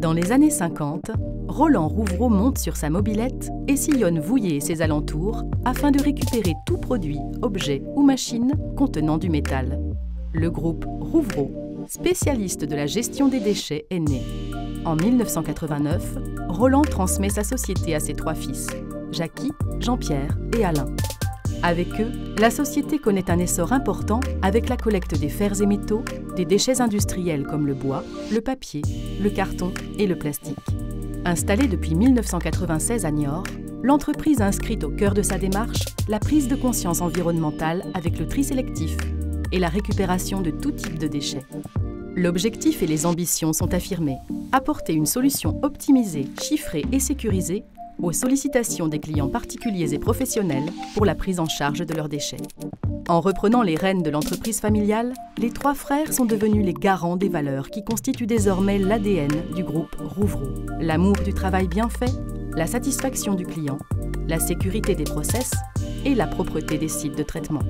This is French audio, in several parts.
Dans les années 50, Roland Rouvreau monte sur sa mobilette et sillonne Vouillé et ses alentours afin de récupérer tout produit, objet ou machine contenant du métal. Le groupe Rouvreau, spécialiste de la gestion des déchets, est né. En 1989, Roland transmet sa société à ses 3 fils, Jacky, Jean-Pierre et Alain. Avec eux, la société connaît un essor important avec la collecte des fers et métaux, des déchets industriels comme le bois, le papier, le carton et le plastique. Installée depuis 1996 à Niort, l'entreprise a inscrit au cœur de sa démarche la prise de conscience environnementale avec le tri sélectif et la récupération de tout type de déchets. L'objectif et les ambitions sont affirmés. Apporter une solution optimisée, chiffrée et sécurisée aux sollicitations des clients particuliers et professionnels pour la prise en charge de leurs déchets. En reprenant les rênes de l'entreprise familiale, les 3 frères sont devenus les garants des valeurs qui constituent désormais l'ADN du groupe Rouvreau. L'amour du travail bien fait, la satisfaction du client, la sécurité des process et la propreté des sites de traitement.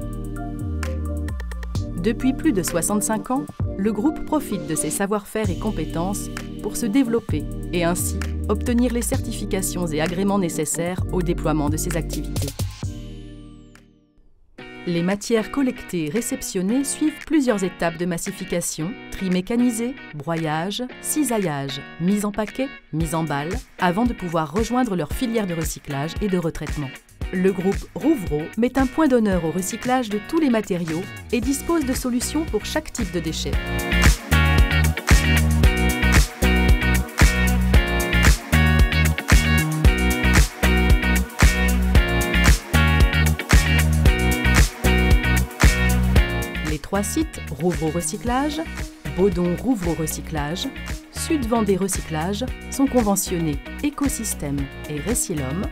Depuis plus de 65 ans, le groupe profite de ses savoir-faire et compétences pour se développer et ainsi obtenir les certifications et agréments nécessaires au déploiement de ses activités. Les matières collectées et réceptionnées suivent plusieurs étapes de massification, tri mécanisé, broyage, cisaillage, mise en paquet, mise en balle, avant de pouvoir rejoindre leur filière de recyclage et de retraitement. Le groupe Rouvreau met un point d'honneur au recyclage de tous les matériaux et dispose de solutions pour chaque type de déchets. Les 3 sites Rouvreau Recyclage, Baudon Rouvreau Recyclage, Sud Vendée Recyclage sont conventionnés Écosystème et Recylum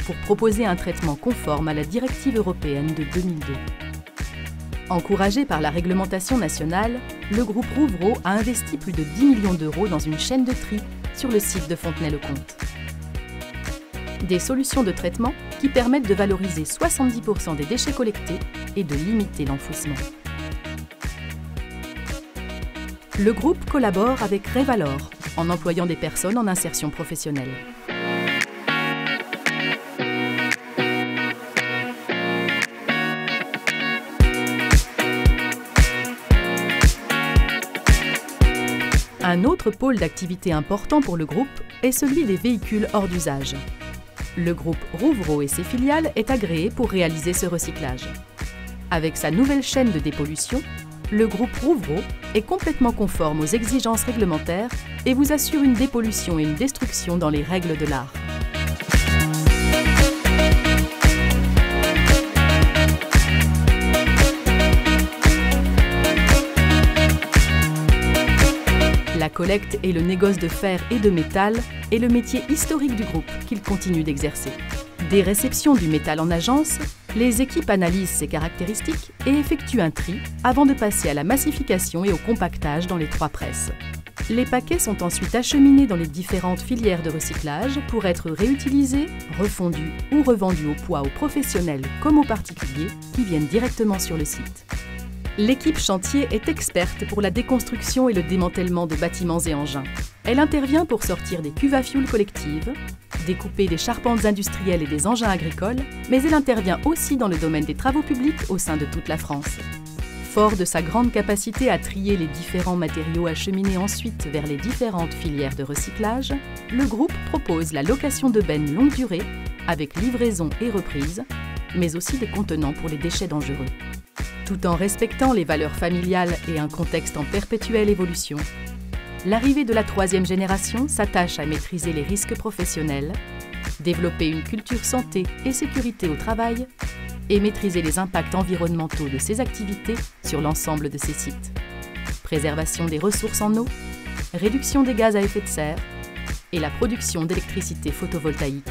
pour proposer un traitement conforme à la directive européenne de 2002. Encouragé par la réglementation nationale, le groupe Rouvreau a investi plus de 10 millions d'euros dans une chaîne de tri sur le site de Fontenay-le-Comte. Des solutions de traitement qui permettent de valoriser 70% des déchets collectés et de limiter l'enfouissement. Le groupe collabore avec Revalor en employant des personnes en insertion professionnelle. Un autre pôle d'activité important pour le groupe est celui des véhicules hors d'usage. Le groupe Rouvreau et ses filiales est agréé pour réaliser ce recyclage. Avec sa nouvelle chaîne de dépollution, le groupe Rouvreau est complètement conforme aux exigences réglementaires et vous assure une dépollution et une destruction dans les règles de l'art. La collecte et le négoce de fer et de métal est le métier historique du groupe qu'il continue d'exercer. Des réceptions du métal en agence, les équipes analysent ses caractéristiques et effectuent un tri avant de passer à la massification et au compactage dans les 3 presses. Les paquets sont ensuite acheminés dans les différentes filières de recyclage pour être réutilisés, refondus ou revendus au poids aux professionnels comme aux particuliers qui viennent directement sur le site. L'équipe chantier est experte pour la déconstruction et le démantèlement de bâtiments et engins. Elle intervient pour sortir des cuves à fioul collectives, découper des charpentes industrielles et des engins agricoles, mais elle intervient aussi dans le domaine des travaux publics au sein de toute la France. Fort de sa grande capacité à trier les différents matériaux acheminés ensuite vers les différentes filières de recyclage, le groupe propose la location de bennes longue durée, avec livraison et reprise, mais aussi des contenants pour les déchets dangereux. Tout en respectant les valeurs familiales et un contexte en perpétuelle évolution, l'arrivée de la 3e génération s'attache à maîtriser les risques professionnels, développer une culture santé et sécurité au travail et maîtriser les impacts environnementaux de ses activités sur l'ensemble de ses sites. Préservation des ressources en eau, réduction des gaz à effet de serre et la production d'électricité photovoltaïque.